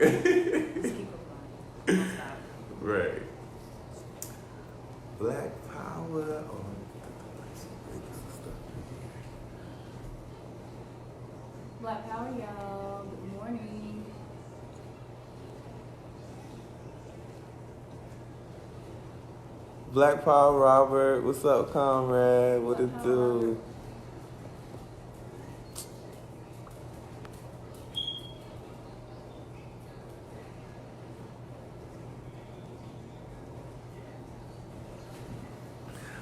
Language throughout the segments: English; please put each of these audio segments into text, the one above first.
Just keep applying. Don't stop. Right. Black Power. Oh, Black Power, y'all. Good morning. Black Power, Robert. What's up, comrade? What it do?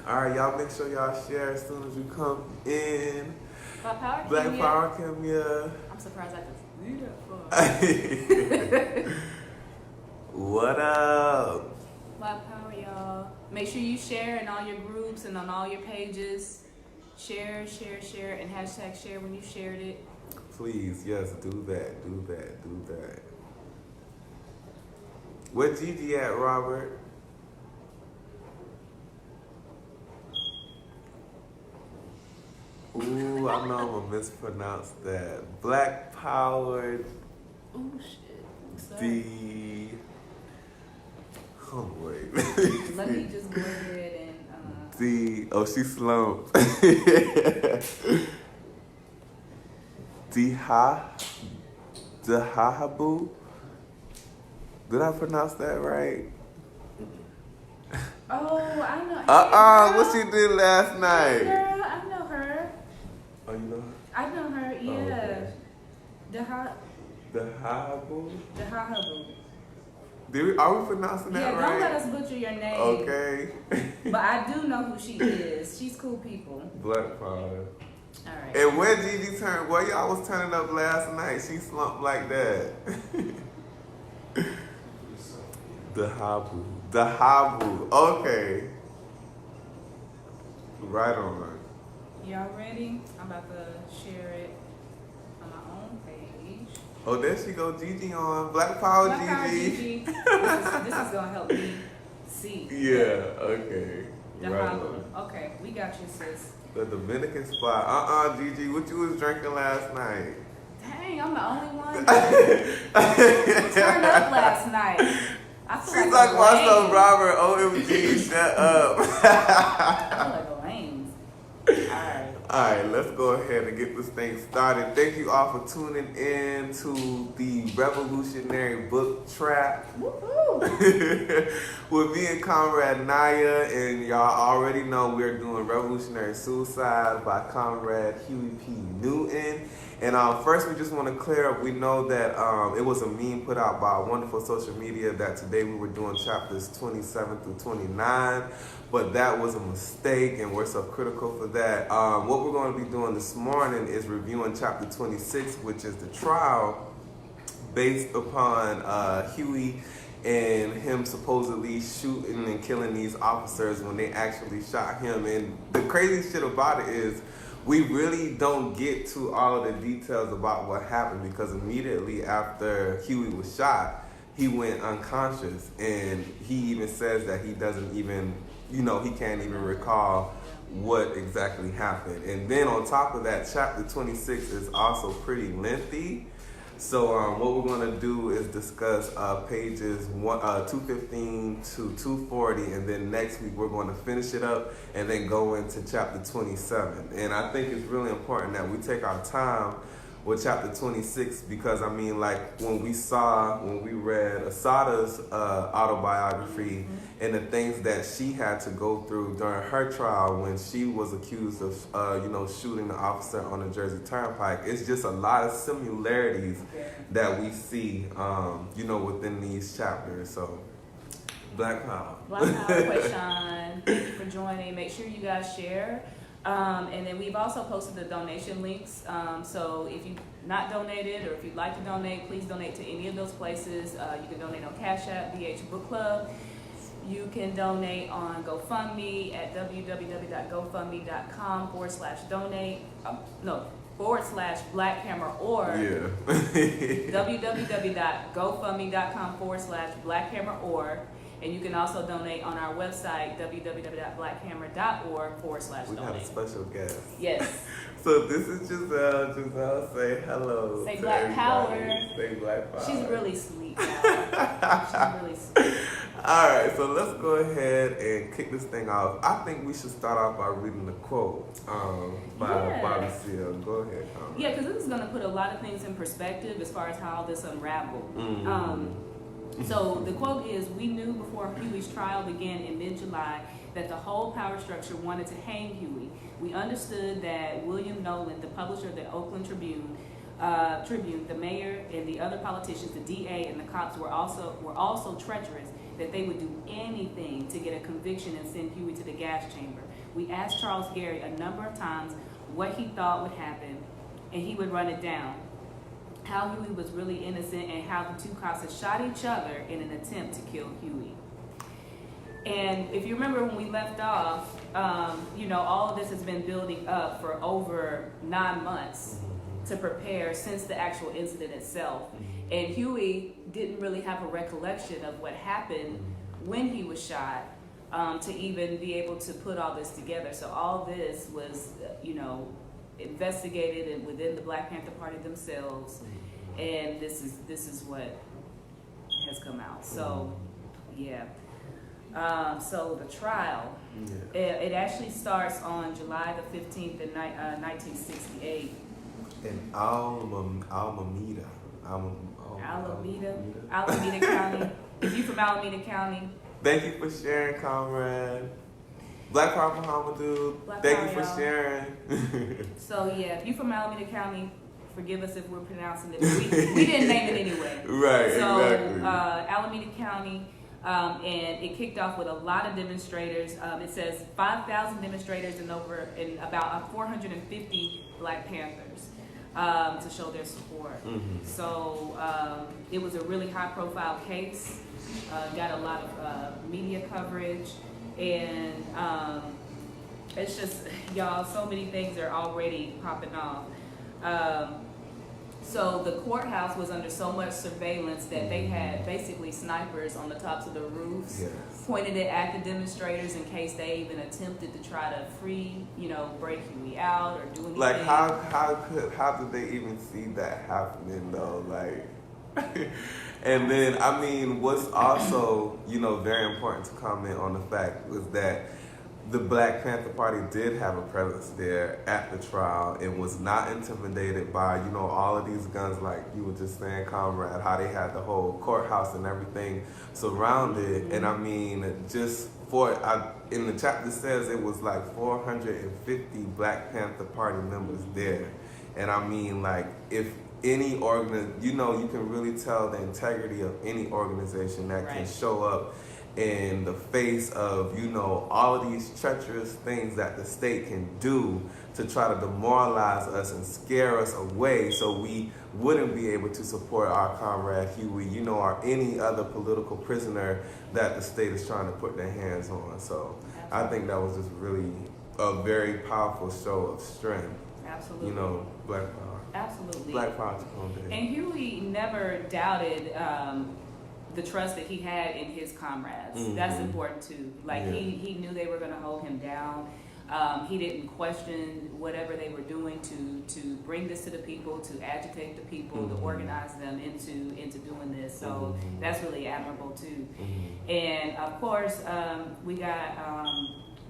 All right, y'all make sure y'all share as soon as you come in. Black Power, Black Power, Kimya. I'm surprised I could see that far. What up? Black Power, y'all. Make sure you share in all your groups and on all your pages. Share, and hashtag share when you shared it. Please, yes, do that. Where Gigi at, Robert? Ooh, I know I'm gonna mispronounce that. Black Powered. Oh shit. The. Oh wait. Let me just go ahead and. She slumped. Dehahabu. Did I pronounce that right? Oh, I know. What she did last night? Hey, girl, I know her. Oh, you know her? I know her, yeah. Oh, okay. Dehahabu. Are we pronouncing that right? Yeah, don't let us butcher your name. Okay. But I do know who she is. She's cool people. Black Power. Alright. And where Gigi turned, well, y'all was turning up last night. She slumped like that. Dehabu. Okay. Right on. Y'all ready? I'm about to share it on my own page. Oh, there she go, Gigi on. Black Power, Black Power, Gigi. this is gonna help me see. Yeah, okay. Right on. Okay, we got you, sis. The Dominican spot. Gigi, what you was drinking last night? Dang, I'm the only one that turned up last night. I feel She's like like myself, Robert. OMG, shut up. I feel like a lame. All right, let's go ahead and get this thing started. Thank you all for tuning in to the Revolutionary Book Trap. With me and Comrade Nyah, and y'all already know we're doing Revolutionary Suicide by Comrade Huey P. Newton. And first, we just want to clear up. We know that it was a meme put out by wonderful social media that today we were doing chapters 27 through 29, but that was a mistake, and we're so critical for that. What we're going to be doing this morning is reviewing chapter 26, which is the trial based upon Huey and him supposedly shooting and killing these officers when they actually shot him. And the crazy shit about it is, we really don't get to all of the details about what happened, because immediately after Huey was shot, he went unconscious, and he even says that he doesn't even, he can't even recall what exactly happened. And then on top of that, chapter 26 is also pretty lengthy. So what we're going to do is discuss pages 215 to 240, and then next week we're going to finish it up and then go into chapter 27. And I think it's really important that we take our time with chapter 26, because when we read Asada's autobiography and the things that she had to go through during her trial when she was accused of shooting the officer on the Jersey Turnpike, it's just a lot of similarities that we see within these chapters. So Black Power. Black Power, Quayshawn. Thank you for joining. Make sure you guys share. And then we've also posted the donation links. So if you've not donated, or if you'd like to donate, please donate to any of those places. You can donate on Cash App, BH Book Club. You can donate on GoFundMe at www.gofundme.com/donate. /Black Hammer Or. Yeah. www.gofundme.com/Black Hammer Or. And you can also donate on our website, www.blackhammer.org/donate. We have a special guest. Yes. So this is Giselle. Giselle, say hello. Say to Black everybody. Power. Say Black Power. She's really sweet, y'all. She's really sweet. All right, so let's go ahead and kick this thing off. I think we should start off by reading the quote by Bobby Seale. Go ahead, Tom. Yeah, because this is going to put a lot of things in perspective as far as how this unraveled. So the quote is, "We knew before Huey's trial began in mid-July that the whole power structure wanted to hang Huey. We understood that William Nolan, the publisher of the Oakland Tribune, the mayor, and the other politicians, the DA and the cops were also treacherous, that they would do anything to get a conviction and send Huey to the gas chamber. We asked Charles Gary a number of times what he thought would happen, and he would run it down. How Huey was really innocent and how the two cops had shot each other in an attempt to kill Huey." And if you remember when we left off, all of this has been building up for over 9 months to prepare since the actual incident itself. And Huey didn't really have a recollection of what happened when he was shot to even be able to put all this together. So all this was, investigated and within the Black Panther Party themselves, and this is what has come out. So, yeah. So the trial, it actually starts on July the 15th in 1968. In Alameda County. If you're from Alameda County. Thank you for sharing, comrade. Black Power Muhammadu. Thank you for sharing. So yeah, if you're from Alameda County, forgive us if we're pronouncing it. We didn't name it anyway. Right, so, exactly. Alameda County, and it kicked off with a lot of demonstrators. It says 5,000 demonstrators and about 450 Black Panthers to show their support. So it was a really high-profile case. Got a lot of media coverage. And it's just, y'all, so many things are already popping off. So the courthouse was under so much surveillance that they had basically snipers on the tops of the roofs, pointed it at the demonstrators in case they even attempted to try to break Huey out or do anything. Like, how did they even see that happening though? Like, and then, I mean, what's also, very important to comment on the fact was that the Black Panther Party did have a presence there at the trial and was not intimidated by, all of these guns, like you were just saying, comrade, how they had the whole courthouse and everything surrounded. And I mean, in the chapter says it was like 450 Black Panther Party members there. And I mean, like, if any you can really tell the integrity of any organization that can show up in the face of, all of these treacherous things that the state can do to try to demoralize us and scare us away so we wouldn't be able to support our comrade Huey, or any other political prisoner that the state is trying to put their hands on. So I think that was just really a very powerful show of strength. Absolutely. Black Power. Absolutely. Black Power. And Huey never doubted the trust that he had in his comrades. That's important too. Like he knew they were going to hold him down. He didn't question whatever they were doing to bring this to the people, to agitate the people, to organize them into doing this. So that's really admirable too. And of course, we got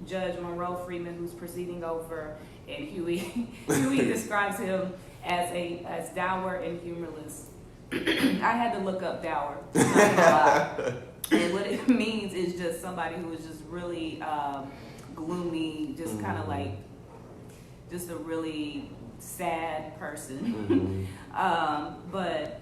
Judge Monroe Freeman, who's proceeding over, and Huey describes him as dour and humorless. I had to look up dour. And what it means is just somebody who is just really gloomy, just kind of like, just a really sad person. But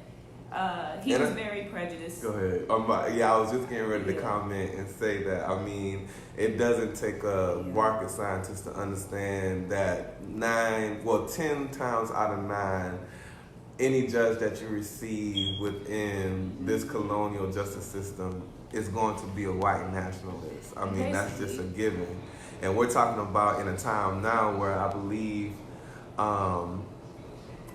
he was very prejudiced. Go ahead. I was just getting ready to comment and say that, I mean, it doesn't take a rocket scientist to understand that 10 times out of 9, any judge that you receive within this colonial justice system is going to be a white nationalist. I mean, that's just a given. And we're talking about in a time now where I believe, I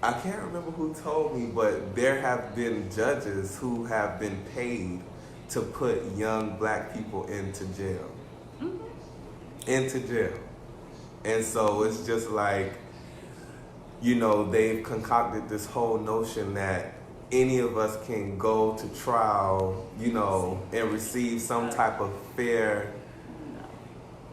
can't remember who told me, but there have been judges who have been paid to put young black people into jail. Into jail. And so it's just like, you know, they've concocted this whole notion that any of us can go to trial, you know, and receive some type of fair,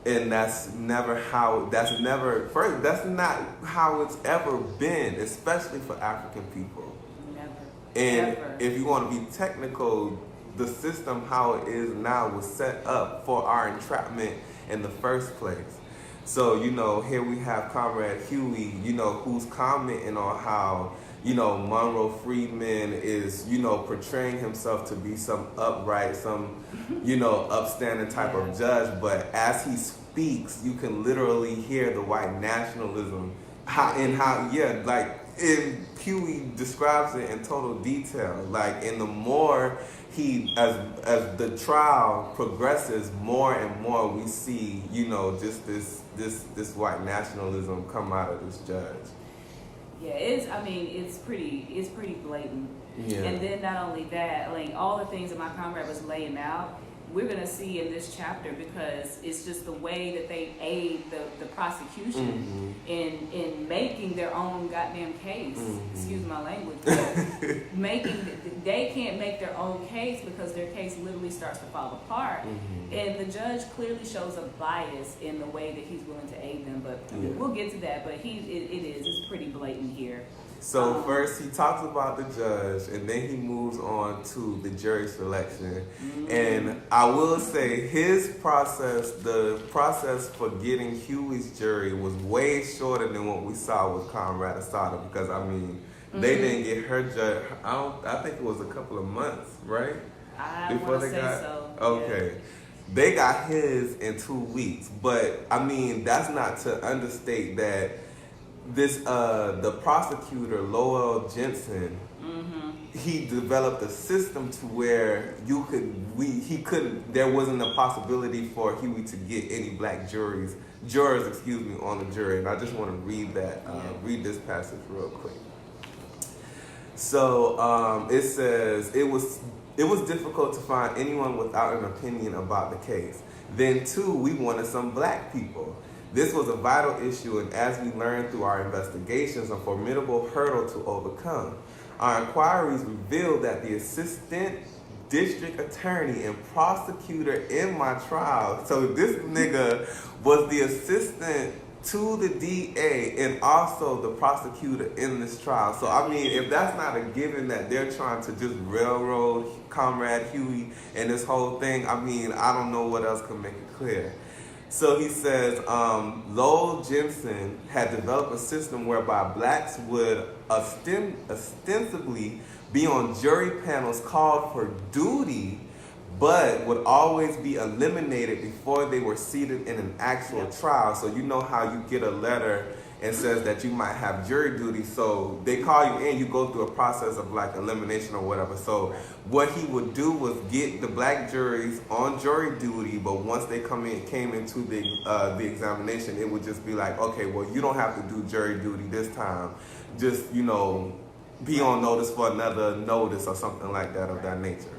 and that's not how it's ever been, especially for African people. Never. And Never. if you want to be technical, the system how it is now was set up for our entrapment in the first place. So, you know, here we have Comrade Huey, you know, who's commenting on how, you know, Monroe Freedman is, you know, portraying himself to be some upright, some, you know, upstanding type of judge. But as he speaks, you can literally hear the white nationalism. Huey describes it in total detail. Like, and the more as the trial progresses, more and more we see, you know, just this white nationalism come out of this judge. Yeah, it's pretty blatant. Yeah. And then not only that, like all the things that my comrade was laying out, we're gonna see in this chapter, because it's just the way that they aid the prosecution in making their own goddamn case. Excuse my language, but they can't make their own case because their case literally starts to fall apart. And the judge clearly shows a bias in the way that he's willing to aid them. But we'll get to that. But it's pretty blatant here. So first he talks about the judge, and then he moves on to the jury selection. And I will say his process, the process for getting Huey's jury was way shorter than what we saw with Comrade Asada, because I mean, they didn't get her judge. I think it was a couple of months, right? I want to say so. Okay. Yeah. They got his in 2 weeks, but I mean, that's not to understate that this the prosecutor Lowell Jensen, he developed a system to where there wasn't a possibility for Huey to get any black jurors on the jury. And I just want to read read this passage real quick. So it says it was difficult to find anyone without an opinion about the case. Then too, we wanted some black people. This was a vital issue, and as we learned through our investigations, a formidable hurdle to overcome. Our inquiries revealed that the assistant district attorney and prosecutor in my trial, so this nigga was the assistant to the DA and also the prosecutor in this trial. So I mean, if that's not a given that they're trying to just railroad Comrade Huey and this whole thing, I mean, I don't know what else can make it clear. So he says, Lowell Jensen had developed a system whereby blacks would ostensibly be on jury panels called for duty, but would always be eliminated before they were seated in an actual trial. So you know how you get a letter and says that you might have jury duty, so they call you in, you go through a process of like elimination or whatever. So what he would do was get the black juries on jury duty, but once they came into the examination, it would just be like, okay, well, you don't have to do jury duty this time. Just, you know, be on notice for another notice or something like that of that nature.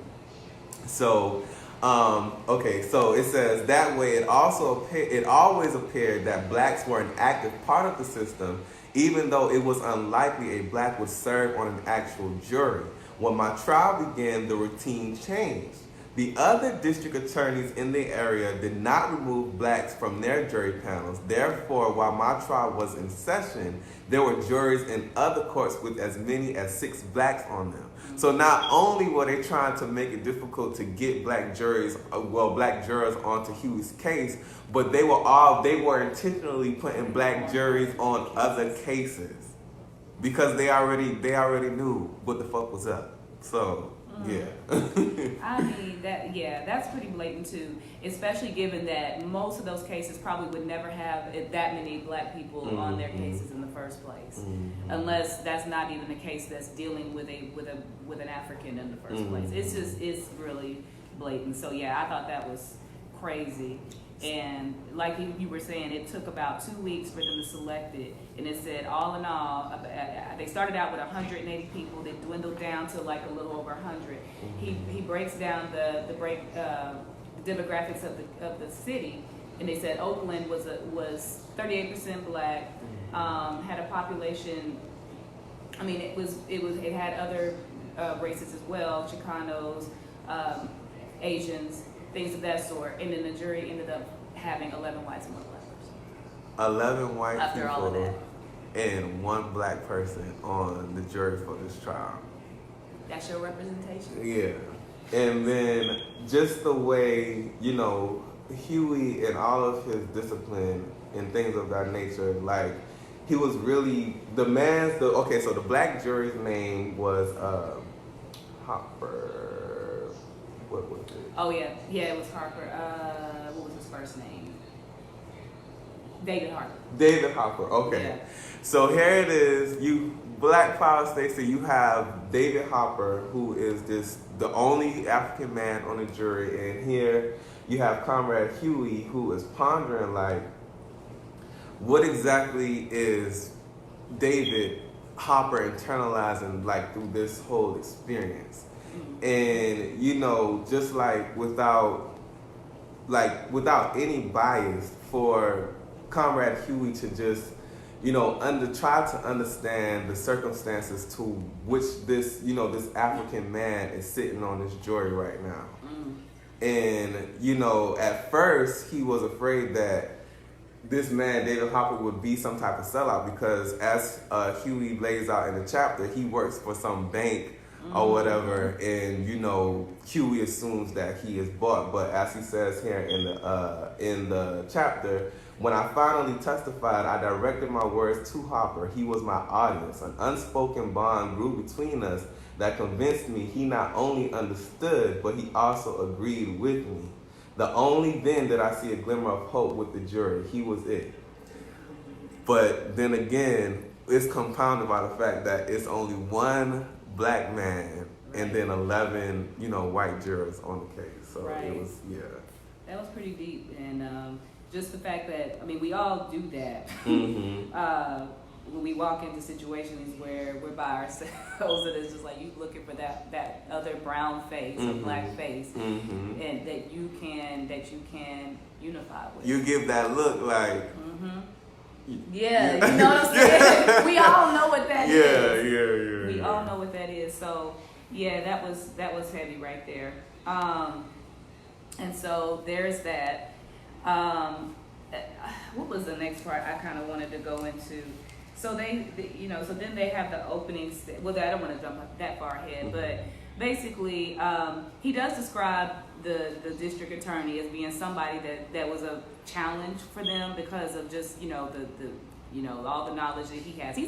So, okay, so it says that way it always appeared that blacks were an active part of the system, even though it was unlikely a black would serve on an actual jury. When my trial began, the routine changed. The other district attorneys in the area did not remove blacks from their jury panels. Therefore, while my trial was in session, there were juries in other courts with as many as 6 blacks on them. So not only were they trying to make it difficult to get black jurors onto Huey's case, but they were intentionally putting black juries on other cases because they already knew what the fuck was up. So yeah. I mean that's pretty blatant too, especially given that most of those cases probably would never have that many black people on their cases in the first place, unless that's not even the case that's dealing with an African in the first place. It's really blatant. So yeah, I thought that was crazy. And like you were saying, it took about 2 weeks for them to select it. And it said, all in all, they started out with 180 people. They dwindled down to like a little over 100. He breaks down the demographics of the city, and they said Oakland was 38% black, had a population. I mean, it had other races as well, Chicanos, Asians, things of that sort. And then the jury ended up having 11 whites and 1 black person. 11 white After all of people that. and 1 black person on the jury for this trial. That's your representation? Yeah. And then just the way, you know, Huey and all of his discipline and things of that nature, like, he was really, so the black jury's name was Hopper. What was it? Oh, yeah, it was Harper. What was his first name? David Harper. David Hopper, okay. Yeah. So here it is, Black Power Stacey, you have David Hopper, who is the only African man on the jury, and here you have Comrade Huey, who is pondering, like, what exactly is David Hopper internalizing, like, through this whole experience? And, you know, just like without any bias, for Comrade Huey to just, you know, try to understand the circumstances to which this African man is sitting on this jury right now. And, you know, at first he was afraid that this man, David Hopper, would be some type of sellout, because as Huey lays out in the chapter, he works for some bank or whatever, and, you know, Huey assumes that he is bought. But as he says here in the chapter, when I finally testified, I directed my words to Hopper. He was my audience. An unspoken bond grew between us that convinced me he not only understood, but he also agreed with me. The only then did I see a glimmer of hope with the jury. He was it. But then again, it's compounded by the fact that it's only 1 black man and then 11, you know, white jurors on the case. So it was, That was pretty deep. And just the fact that, I mean, we all do that. When we walk into situations where we're by ourselves, and it's just like you looking for that other brown face or black face, and that you can unify with. You give that look like. Yeah, you know what I'm saying? We all know what that is. Yeah. We all know what that is. So yeah, that was heavy right there. And so there's that. What was the next part I kind of wanted to go into? So so then they have the openings. Well, I don't want to jump that far ahead, but basically, he does describe the district attorney as being somebody that was a challenge for them because of just, you know, the all the knowledge that he has. He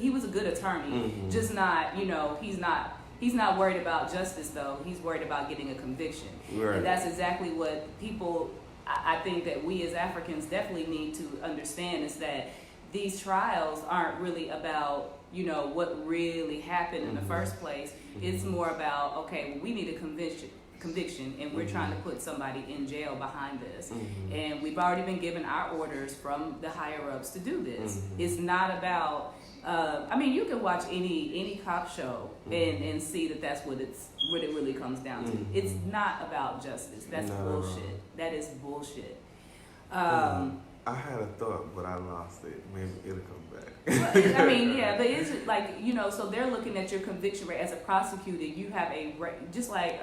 was a good attorney, just not, you know, he's not worried about justice though. He's worried about getting a conviction. Right. And that's exactly what people, I think that we as Africans definitely need to understand, is that these trials aren't really about, you know, what really happened in the first place. It's more about, okay, well, we need a conviction, and we're trying to put somebody in jail behind this. And we've already been given our orders from the higher ups to do this. It's not about, I mean, you can watch any cop show and see that that's what it really comes down to. It's not about justice. That's bullshit. That is bullshit. I had a thought, but I lost it. Maybe it'll come back. I mean, yeah, but it's like, you know, so they're looking at your conviction rate as a prosecutor. You have a rate, just like,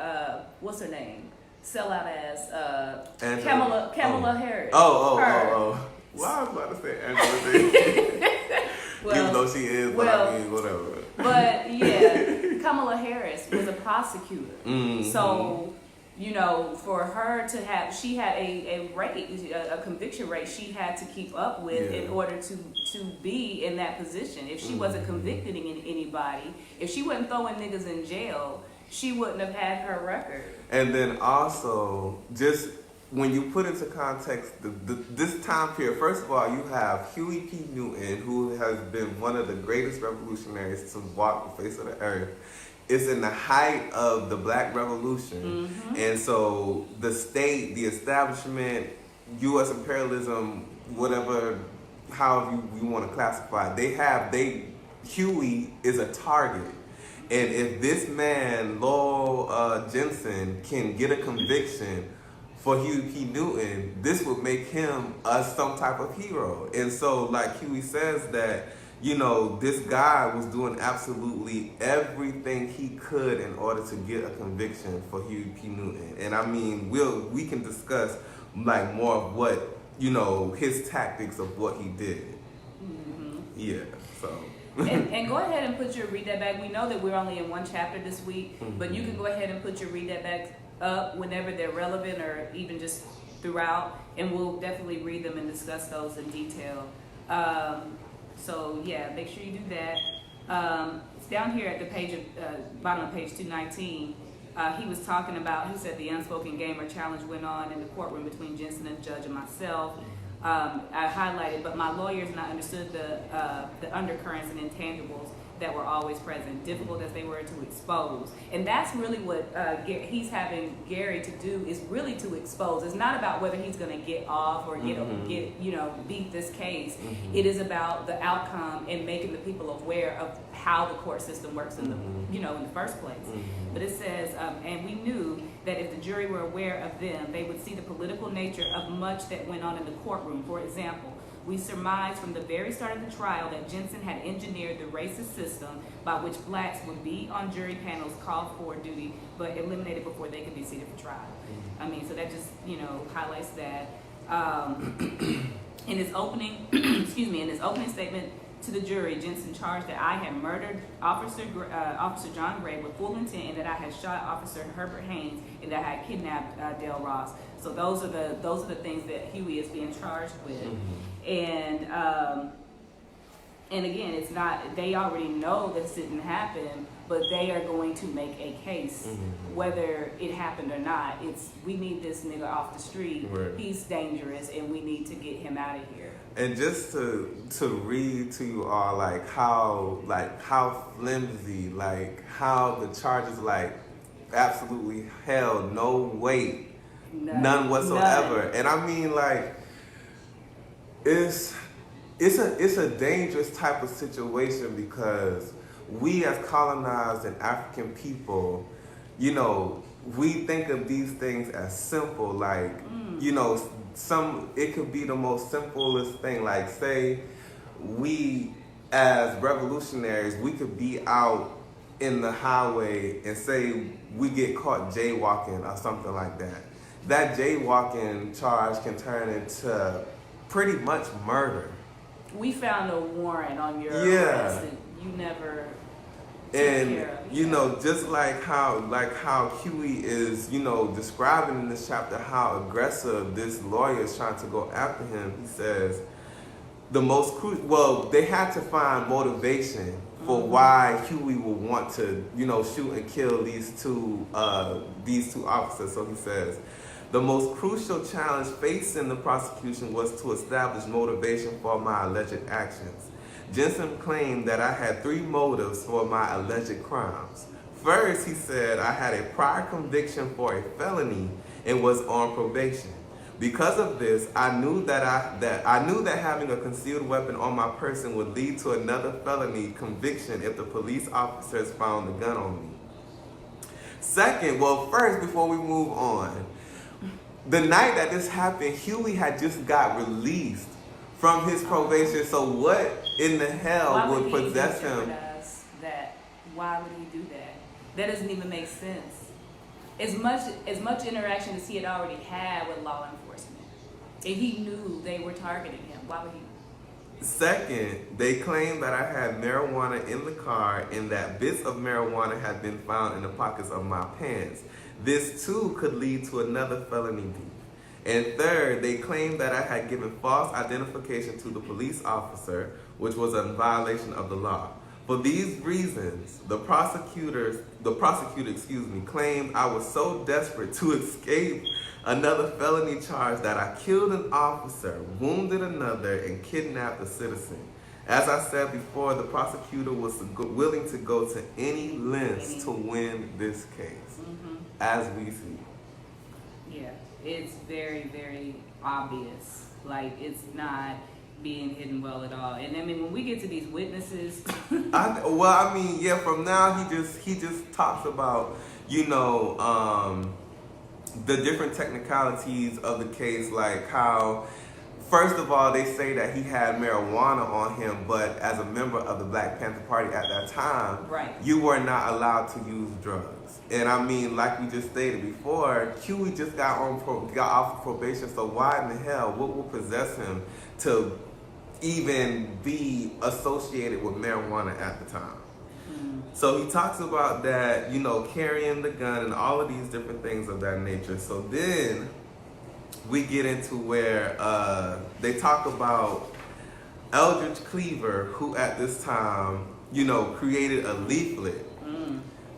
what's her name? Sellout ass, Kamala Harris. Oh. Well, I was about to say Angela. Well, even though she is, but I mean, whatever. But yeah, Kamala Harris was a prosecutor. So, you know, for her to have, she had a conviction rate she had to keep up with in order to be in that position. If she wasn't convicting anybody, if she wasn't throwing niggas in jail, she wouldn't have had her record. And then also, just when you put into context this time period, first of all, you have Huey P. Newton, who has been one of the greatest revolutionaries to walk the face of the earth. It's in the height of the Black Revolution. And so the state, the establishment, U.S. imperialism, whatever, however you want to classify it, Huey is a target. And if this man, Lowell Jensen, can get a conviction for Huey P. Newton, this would make him some type of hero. And so, like Huey says that, you know, this guy was doing absolutely everything he could in order to get a conviction for Huey P. Newton. And I mean, we can discuss like more of what, you know, his tactics of what he did. Mm-hmm. Yeah, so. and go ahead and put your read that back. We know that we're only in one chapter this week, but you can go ahead and put your read that back up whenever they're relevant or even just throughout, and we'll definitely read them and discuss those in detail. So yeah, make sure you do that. It's down here at the page, bottom of page 219. He was talking about, he said the unspoken gamer challenge went on in the courtroom between Jensen and the judge and myself. I highlighted, but my lawyers and I understood the undercurrents and intangibles that were always present, difficult as they were to expose. And that's really what he's having Gary to do, is really to expose. It's not about whether he's going to get off or beat this case. It is about the outcome and making the people aware of how the court system works in the in the first place. But it says, and we knew that if the jury were aware of them, they would see the political nature of much that went on in the courtroom. For example, we surmised from the very start of the trial that Jensen had engineered the racist system by which blacks would be on jury panels called for duty, but eliminated before they could be seated for trial. I mean, so that just, highlights that. In his opening, in his opening statement to the jury, Jensen charged that I had murdered Officer John Gray with full intent, and that I had shot Officer Herbert Haynes, and that I had kidnapped Dale Ross. So those are the things that Huey is being charged with. And again, it's not, they already know this didn't happen, but they are going to make a case whether it happened or not. We need this nigga off the street. Right. He's dangerous, and we need to get him out of here. And just to read to you all how flimsy, how the charges absolutely held no weight. None whatsoever. None. And I mean, it's a dangerous type of situation, because we as colonized and African people, we think of these things as simple, it could be the most simplest thing. Like, say we as revolutionaries, we could be out in the highway and say we get caught jaywalking or something like that. That jaywalking charge can turn into pretty much murder. We found a warrant on your arrest and you never took care of. Just like how Huey is, describing in this chapter how aggressive this lawyer is trying to go after him. He says they had to find motivation for why Huey would want to, shoot and kill these two officers. So he says, the most crucial challenge facing the prosecution was to establish motivation for my alleged actions. Jensen claimed that I had 3 motives for my alleged crimes. First, he said I had a prior conviction for a felony and was on probation. Because of this, I knew that having a concealed weapon on my person would lead to another felony conviction if the police officers found the gun on me. Second, first, before we move on, the night that this happened, Huey had just got released from his probation. So what in the hell would possess him? Why would he do that? That doesn't even make sense. As much interaction as he had already had with law enforcement, if he knew they were targeting him, why would he? Second, they claimed that I had marijuana in the car and that bits of marijuana had been found in the pockets of my pants. This too could lead to another felony deed. And third, they claimed that I had given false identification to the police officer, which was a violation of the law. For these reasons, the prosecutor claimed I was so desperate to escape another felony charge that I killed an officer, wounded another, and kidnapped a citizen. As I said before, the prosecutor was willing to go to any lengths to win this case, as we see. Yeah, it's very, very obvious. Like, it's not being hidden well at all. And I mean, when we get to these witnesses, From now he just talks about, the different technicalities of the case, like how, first of all, they say that he had marijuana on him, but as a member of the Black Panther Party at that time, right, you were not allowed to use drugs. And I mean, like we just stated before, Huey just got off of probation, so why in the hell, what will possess him to even be associated with marijuana at the time? So he talks about that, carrying the gun and all of these different things of that nature. So then we get into where they talk about Eldridge Cleaver, who at this time, created a leaflet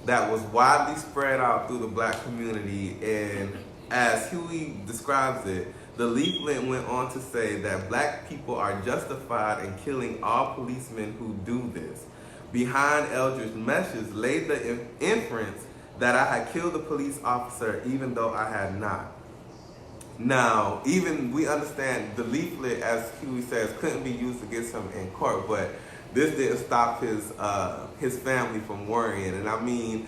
that was widely spread out through the black community. And as Huey describes it, the leaflet went on to say that black people are justified in killing all policemen who do this. Behind Eldridge's message lay the inference that I had killed a police officer even though I had not. Now, even we understand the leaflet, as Huey says, couldn't be used against him in court, but this didn't stop his family from worrying. And I mean,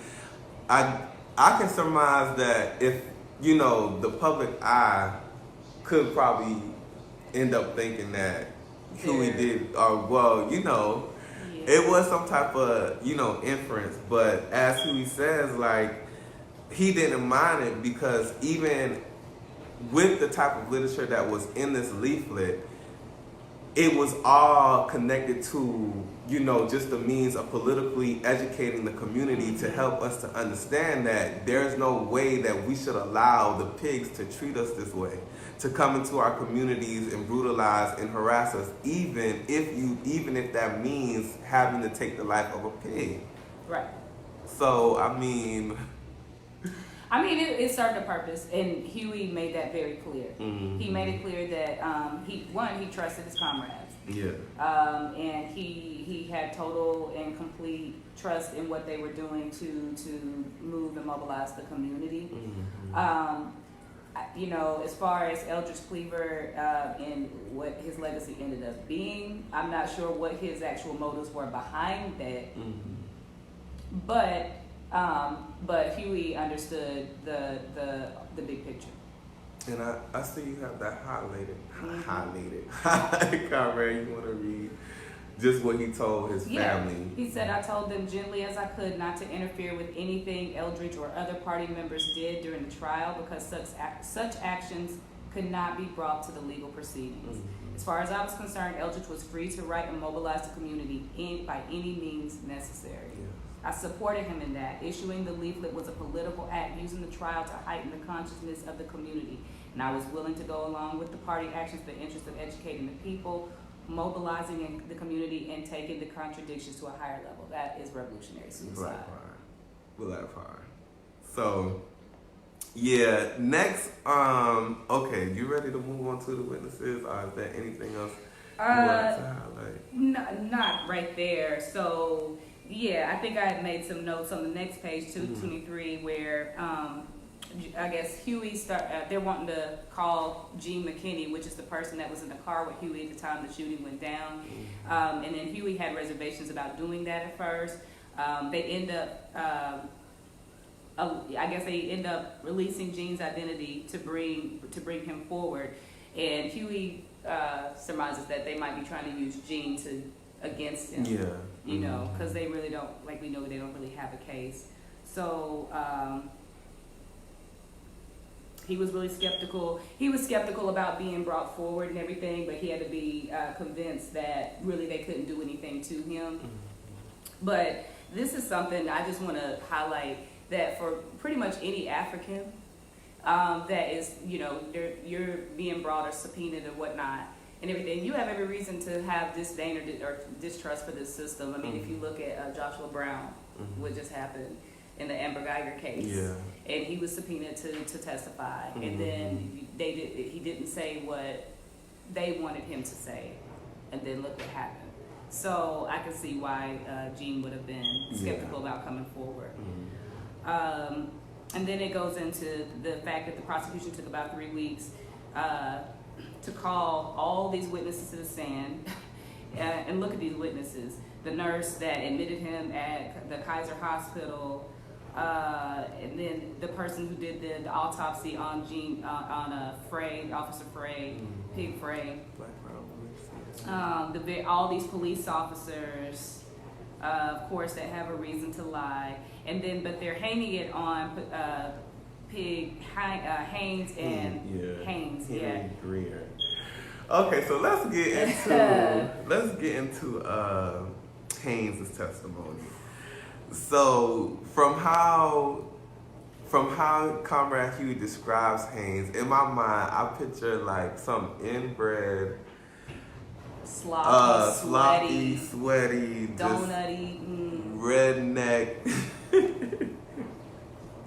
I can surmise that if, the public eye could probably end up thinking that Huey did, it was some type of, inference. But as Huey says, like, he didn't mind it because even with the type of literature that was in this leaflet, it was all connected to, just the means of politically educating the community to help us to understand that there's no way that we should allow the pigs to treat us this way, to come into our communities and brutalize and harass us, even if that means having to take the life of a pig. right. So, I mean, it served a purpose, and Huey made that very clear. Mm-hmm. He made it clear that he trusted his comrades. Yeah. And he had total and complete trust in what they were doing to move and mobilize the community. Mm-hmm. As far as Eldridge Cleaver and what his legacy ended up being, I'm not sure what his actual motives were behind that. Mm-hmm. But Huey understood the big picture. And I see you have that highlighted. Mm-hmm. Conrad, you want to read just what he told his family? He said, I told them gently as I could not to interfere with anything Eldridge or other party members did during the trial because such actions could not be brought to the legal proceedings. Mm-hmm. As far as I was concerned, Eldridge was free to write and mobilize the community by any means necessary. Yeah. I supported him in that. Issuing the leaflet was a political act using the trial to heighten the consciousness of the community. And I was willing to go along with the party actions in the interest of educating the people, mobilizing in the community, and taking the contradictions to a higher level. That is revolutionary suicide. Black Fire. So, yeah, next, okay, you ready to move on to the witnesses? Or is there anything else you want to highlight? Not right there. So, yeah, I think I had made some notes on the next page, 223, where I guess Huey they're wanting to call Gene McKinney, which is the person that was in the car with Huey at the time the shooting went down. And then Huey had reservations about doing that at first. They end up, they end up releasing Gene's identity to bring him forward. And Huey surmises that they might be trying to use Gene against him. Yeah. Because they really don't, like we know, they don't really have a case. So he was really skeptical. He was skeptical about being brought forward and everything, but he had to be convinced that really they couldn't do anything to him. But this is something I just want to highlight, that for pretty much any African that is, you're being brought or subpoenaed or whatnot and everything, you have every reason to have disdain or distrust for this system. I mean, if you look at Joshua Brown, what just happened in the Amber Geiger case, and he was subpoenaed to testify, and then he didn't say what they wanted him to say, and then look what happened. So I can see why Gene would have been skeptical about coming forward. And then it goes into the fact that the prosecution took about 3 weeks to call all these witnesses to the stand. And look at these witnesses. The nurse that admitted him at the Kaiser Hospital, and then the person who did the autopsy on Frey, Officer Frey, Pig Frey. All these police officers, of course, that have a reason to lie, but they're hanging it on Haynes and Haynes. Yeah. Greer. Okay, so let's get into Haynes' testimony. So from how Comrade Huey describes Haynes, in my mind, I picture like some inbred, sloppy, sweaty, donutty, redneck,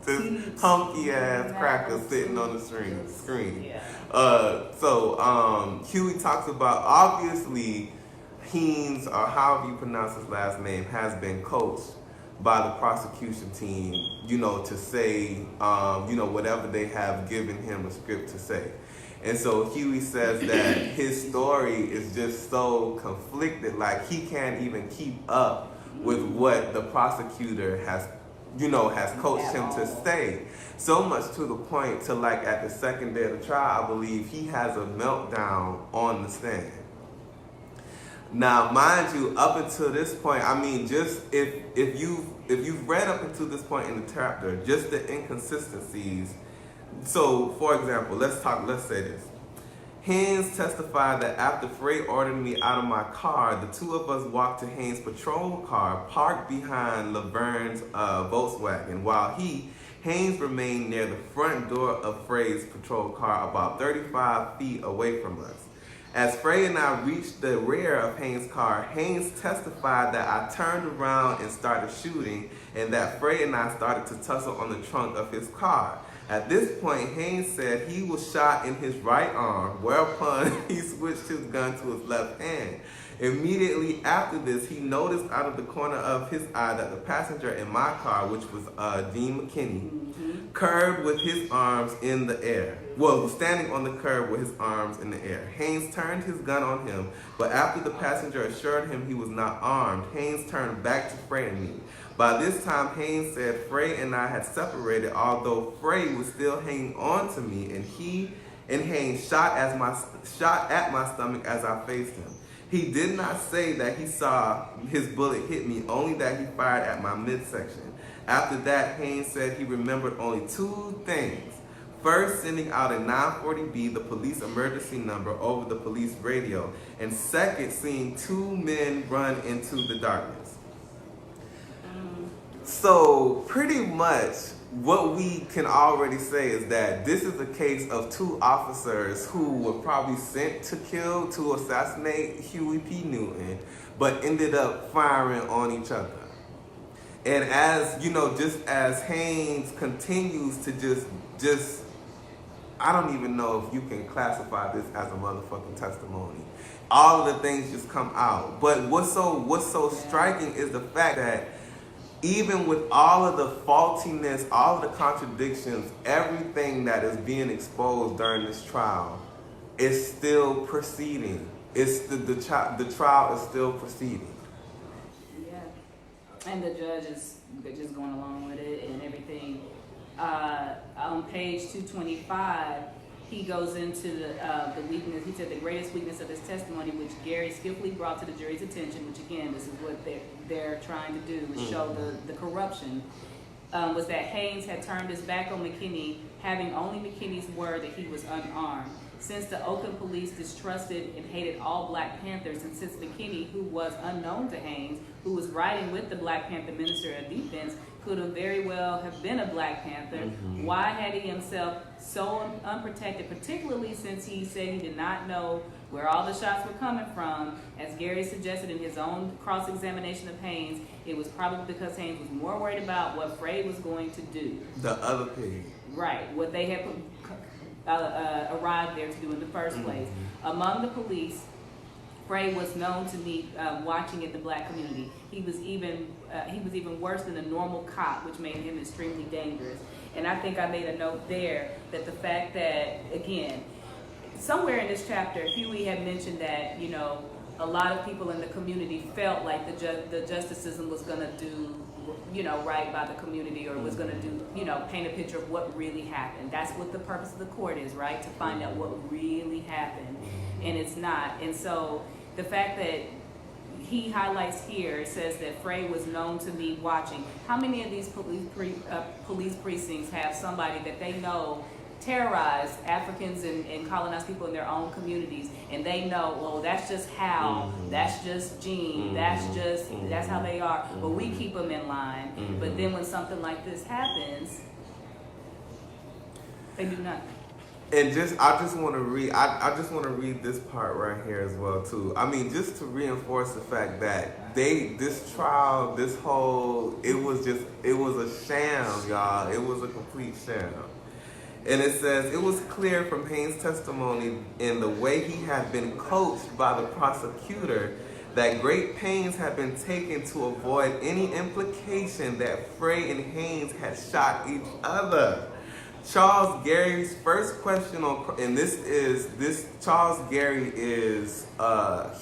this hunky ass cracker sitting on the screen. Yeah. So Huey talks about, obviously Haynes, or however you pronounce his last name, has been coached by the prosecution team, to say, whatever they have given him a script to say. And so Huey says that his story is just so conflicted, like he can't even keep up with what the prosecutor has coached him to say. So much to the point to, like, at the second day of the trial, I believe he has a meltdown on the stand. Now, mind you, up until this point, I mean, just if you've read up until this point in the chapter, just the inconsistencies. So, for example, let's say this. Haynes testified that after Frey ordered me out of my car, the two of us walked to Haynes' patrol car parked behind Laverne's Volkswagen, while Haynes remained near the front door of Frey's patrol car about 35 feet away from us. As Frey and I reached the rear of Haynes' car, Haynes testified that I turned around and started shooting, and that Frey and I started to tussle on the trunk of his car. At this point, Haynes said he was shot in his right arm, whereupon he switched his gun to his left hand. Immediately after this, he noticed out of the corner of his eye that the passenger in my car, which was Dean McKinney, curved with his arms in the air. Well, standing on the curb with his arms in the air. Haynes turned his gun on him, but after the passenger assured him he was not armed, Haynes turned back to Frey and me. By this time, Haynes said Frey and I had separated, although Frey was still hanging on to me, and Haynes shot at my stomach as I faced him. He did not say that he saw his bullet hit me, only that he fired at my midsection. After that, Haynes said he remembered only two things. First, sending out a 940B, the police emergency number, over the police radio. And second, seeing two men run into the darkness. So pretty much what we can already say is that this is a case of two officers who were probably sent to assassinate Huey P. Newton, but ended up firing on each other. And as, just as Haynes continues to just, I don't even know if you can classify this as a motherfucking testimony. All of the things just come out. But what's so striking is the fact that even with all of the faultiness, all of the contradictions, everything that is being exposed during this trial is still proceeding. The trial is still proceeding. Yeah, and the judge is just going along with it and everything. On page 225, he goes into the weakness. He said the greatest weakness of his testimony, which Gary skillfully brought to the jury's attention, which again, this is what they're trying to do, is show the corruption, was that Haynes had turned his back on McKinney, having only McKinney's word that he was unarmed. Since the Oakland police distrusted and hated all Black Panthers, and since McKinney, who was unknown to Haynes, who was riding with the Black Panther Minister of Defense, could have very well have been a Black Panther, why had he himself so unprotected, particularly since he said he did not know where all the shots were coming from? As Gary suggested in his own cross-examination of Haynes, it was probably because Haynes was more worried about what Frey was going to do. The other pig. Right, what they had arrived there to do in the first place. Among the police, Frey was known to be watching at the Black community. He was even worse than a normal cop, which made him extremely dangerous. And I think I made a note there that the fact that, again, somewhere in this chapter, Huey had mentioned that, you know, a lot of people in the community felt like the justice system was going to do, you know, right by the community, or was going to do, you know, paint a picture of what really happened. That's what the purpose of the court is, right? To find out what really happened, and it's not. And so the fact that he highlights here, it says that Frey was known to be watching. How many of these police precincts have somebody that they know terrorize Africans and colonized people in their own communities, and they know, well, that's just Hal, that's just Gene, that's how they are, but we keep them in line. But then when something like this happens, they do nothing. And I just want to read this part right here as well too. I mean, just to reinforce the fact that this trial, it was a sham, y'all. It was a complete sham. And it says, it was clear from Haynes' testimony and the way he had been coached by the prosecutor that great pains had been taken to avoid any implication that Frey and Haynes had shot each other. Charles Gary's first question Charles Gary is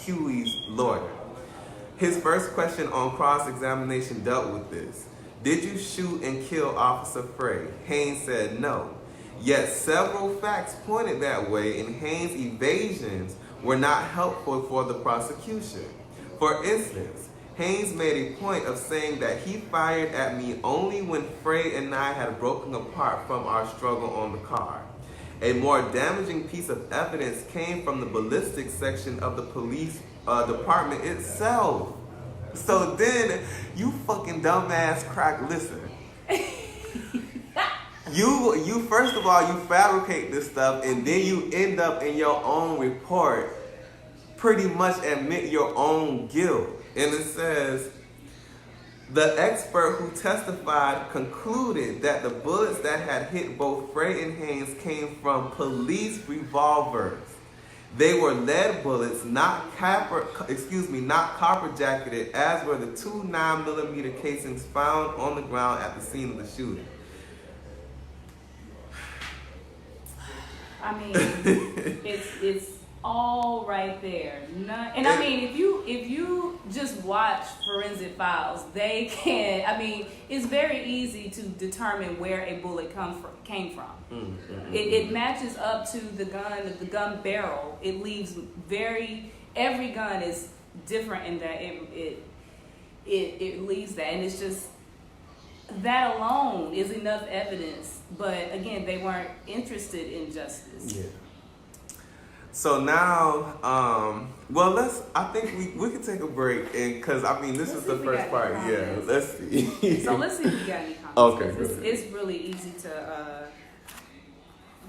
Huey's lawyer. His first question on cross-examination dealt with this. Did you shoot and kill Officer Frey? Haynes said no. Yet several facts pointed that way, and Haynes' evasions were not helpful for the prosecution. For instance, Haynes made a point of saying that he fired at me only when Frey and I had broken apart from our struggle on the car. A more damaging piece of evidence came from the ballistics section of the police department itself. So then, you fucking dumbass crack, listen. You first of all, you fabricate this stuff, and then you end up in your own report pretty much admit your own guilt. And it says, the expert who testified concluded that the bullets that had hit both Frey and Haynes came from police revolvers. They were lead bullets, not copper jacketed, as were the 2 9mm casings found on the ground at the scene of the shooting. I mean, it's all right there. I mean, if you just watch Forensic Files, they can. I mean, it's very easy to determine where a bullet came from. It matches up to the gun barrel. It leaves every gun is different in that it leaves that, and it's just that alone is enough evidence. But again, they weren't interested in justice. Yeah. So now, I think we can take a break, and cause I mean this is the first part. Yeah, let's see. So let's see if we got any comments. Okay. It's really easy to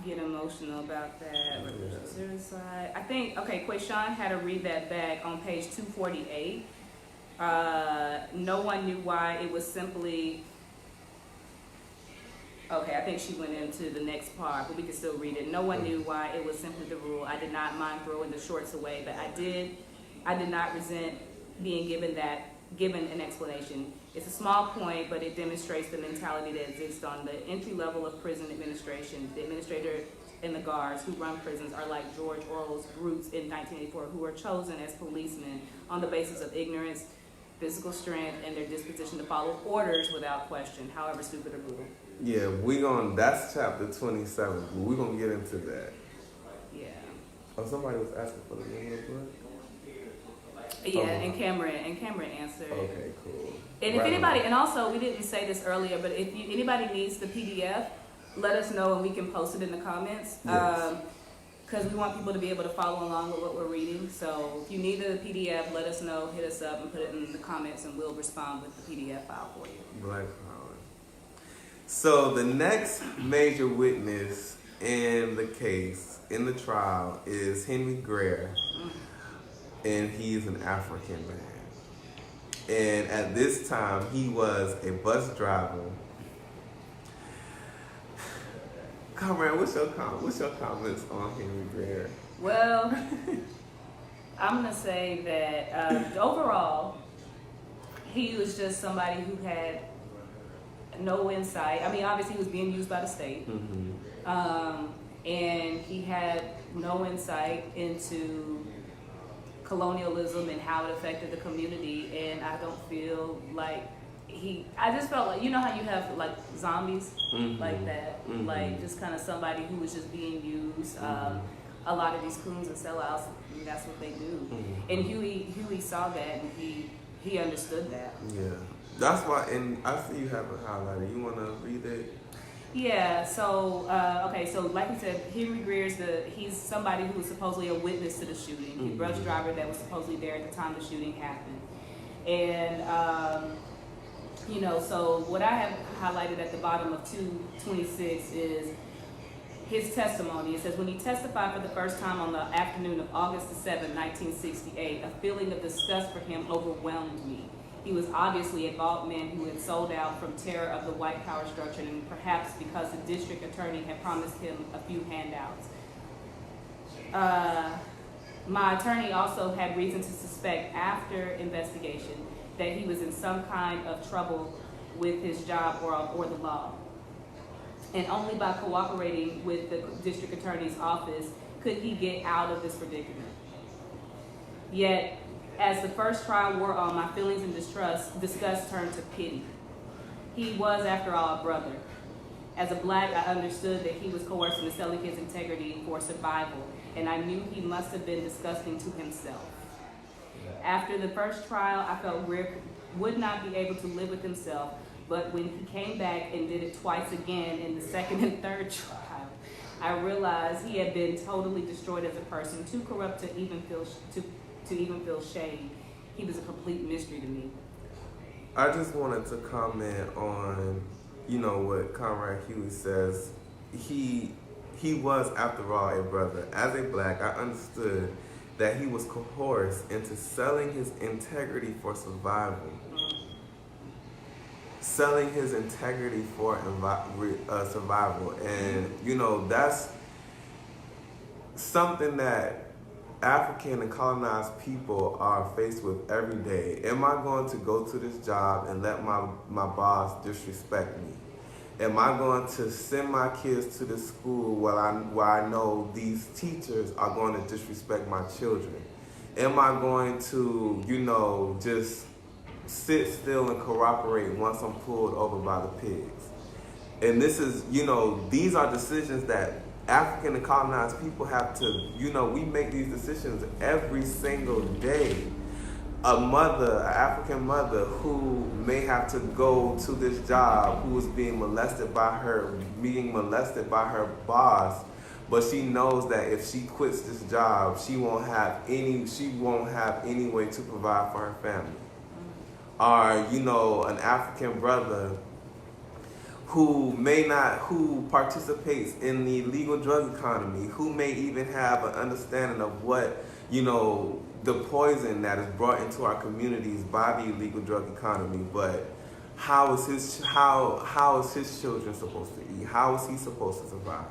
get emotional about that. Suicide. I think Quayshawn had to read that back on page 248. No one knew why. It was simply. Okay, I think she went into the next part, but we can still read it. No one knew why. It was simply the rule. I did not mind throwing the shorts away, but I did not resent being given an explanation. It's a small point, but it demonstrates the mentality that exists on the entry level of prison administration. The administrator and the guards who run prisons are like George Orwell's brutes in 1984, who are chosen as policemen on the basis of ignorance, physical strength, and their disposition to follow orders without question, however stupid or brutal. Yeah, that's chapter 27. We're gonna get into that. Yeah. Oh, somebody was asking for the name of the book? Yeah, and Cameron answered. Okay, cool. And if anybody, and also we didn't say this earlier, but if anybody needs the PDF, let us know and we can post it in the comments. Yes. Because we want people to be able to follow along with what we're reading. So if you need the PDF, let us know, hit us up, and put it in the comments, and we'll respond with the PDF file for you. Black Power. So the next major witness in the case, in the trial, is Henry Greer, and he's an African man. And at this time, he was a bus driver. Comrade, what's your comments on Henry Greer? Well, I'm gonna say that overall, he was just somebody who had no insight. I mean, obviously he was being used by the state, and he had no insight into colonialism and how it affected the community, and I don't feel like I just felt like, you know how you have like zombies, like that, like just kind of somebody who was just being used. A lot of these coons and sellouts, I mean, that's what they do. And Huey saw that, and he understood that. Yeah, that's why. And I see you have it highlighted. You want to read it? Yeah. So okay. So like you said, Henry Greer's he's somebody who was supposedly a witness to the shooting. He's a bus driver that was supposedly there at the time the shooting happened, and. You know, so what I have highlighted at the bottom of 226 is his testimony. It says, when he testified for the first time on the afternoon of August the 7th, 1968, a feeling of disgust for him overwhelmed me. He was obviously a bald man who had sold out from terror of the white power structure, and perhaps because the district attorney had promised him a few handouts. My attorney also had reason to suspect after investigation that he was in some kind of trouble with his job or the law. And only by cooperating with the district attorney's office could he get out of this predicament. Yet, as the first trial wore on, my feelings and disgust turned to pity. He was, after all, a brother. As a black, I understood that he was coerced into selling his integrity for survival, and I knew he must have been disgusting to himself. After the first trial, I felt Greer would not be able to live with himself, but when he came back and did it twice again in the second and third trial, I realized he had been totally destroyed as a person, too corrupt to even feel shame. He was a complete mystery to me. I just wanted to comment on, you know, what Comrade Huey says. He was, after all, a brother. As a black, I understood that he was coerced into selling his integrity for survival. Selling his integrity for survival. And, you know, that's something that African and colonized people are faced with every day. Am I going to go to this job and let my boss disrespect me? Am I going to send my kids to this school where I know these teachers are going to disrespect my children? Am I going to, you know, just sit still and cooperate once I'm pulled over by the pigs? And this is, you know, these are decisions that African and colonized people have to, you know, we make these decisions every single day. A mother, an African mother who may have to go to this job, who is being molested by her boss, but she knows that if she quits this job, she won't have any way to provide for her family. Or, you know, an African brother who participates in the illegal drug economy, who may even have an understanding of what, you know, the poison that is brought into our communities by the illegal drug economy, but how is his children supposed to eat? How is he supposed to survive?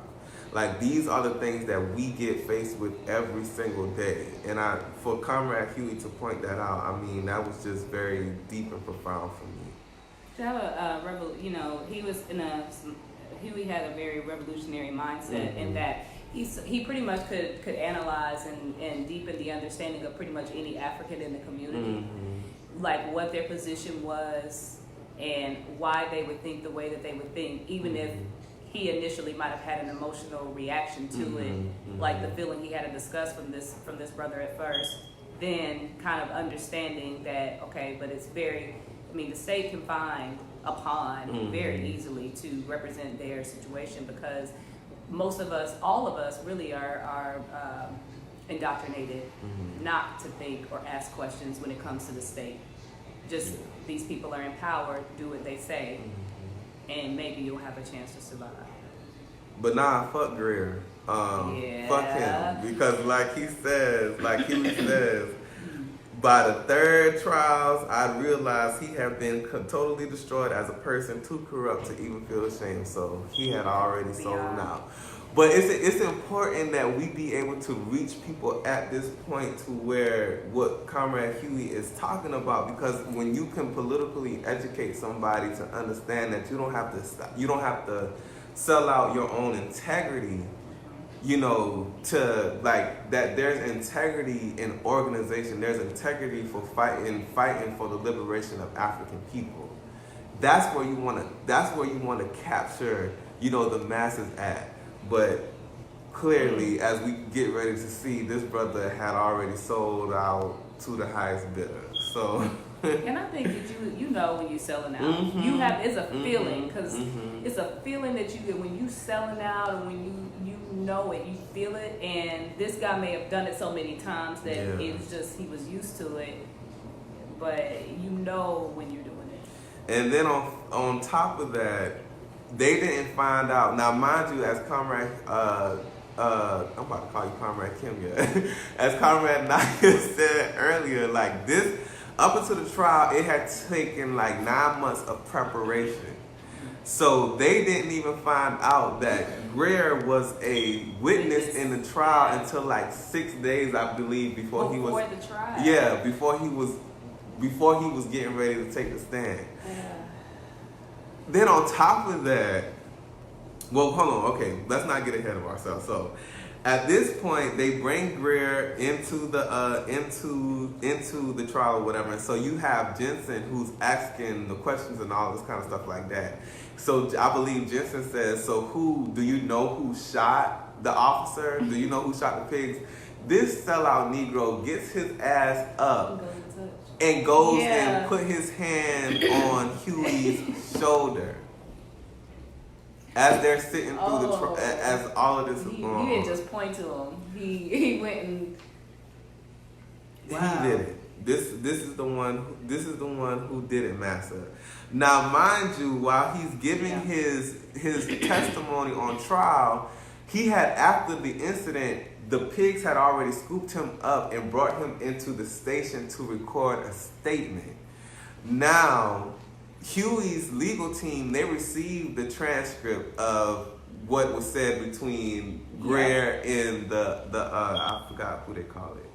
Like, these are the things that we get faced with every single day. And for Comrade Huey to point that out, I mean, that was just very deep and profound for me. To have you know, Huey had a very revolutionary mindset in that he pretty much could analyze and deepen the understanding of pretty much any African in the community, like what their position was and why they would think the way that they would think, even if he initially might have had an emotional reaction to it, like the feeling he had to discuss from this brother at first, then kind of understanding that, okay, but it's very, I mean, the state can find a pawn very easily to represent their situation, because most of us, all of us, really are indoctrinated not to think or ask questions when it comes to the state. Just these people are empowered, do what they say, and maybe you'll have a chance to survive. But nah, fuck Greer. Fuck him, because like he says, by the third trials, I realized he had been totally destroyed as a person, too corrupt to even feel ashamed. So he had already sold out. But it's important that we be able to reach people at this point to where what Comrade Huey is talking about, because when you can politically educate somebody to understand that you don't have to sell out your own integrity to like that there's integrity in organization, there's integrity for fighting for the liberation of African people. That's where you want to capture, the masses at. But clearly, as we get ready to see, this brother had already sold out to the highest bidder. So and I think that you know when you're selling out, it's a feeling, because it's a feeling that you get when you selling out, and when you know it, you feel it. And this guy may have done it so many times that it's just he was used to it, but you know when you're doing it. And then on top of that, they didn't find out. Now, mind you, as Comrade, I'm about to call you Comrade Kim, as Comrade Nyah said earlier, like this. Up until the trial, it had taken like 9 months of preparation. So they didn't even find out that Greer was a witness in the trial until like 6 days, I believe, before he was. Before the trial. Yeah, before he was getting ready to take the stand. Yeah. Then on top of that, well, hold on. Okay, let's not get ahead of ourselves. So. At this point, they bring Greer into the trial or whatever, and so you have Jensen who's asking the questions and all this kind of stuff like that. So I believe Jensen says, "So do you know who shot the officer? Do you know who shot the pigs?" This sellout Negro gets his ass up and goes and put his hand on Huey's shoulder. As they're sitting through as all of this is going on. He didn't just point to him. He went and he did it. This is the one who did it, Massa. Now, mind you, while he's giving his testimony on trial, he had, after the incident, the pigs had already scooped him up and brought him into the station to record a statement. Now, Huey's legal team, they received the transcript of what was said between Greer and the I forgot who they call it,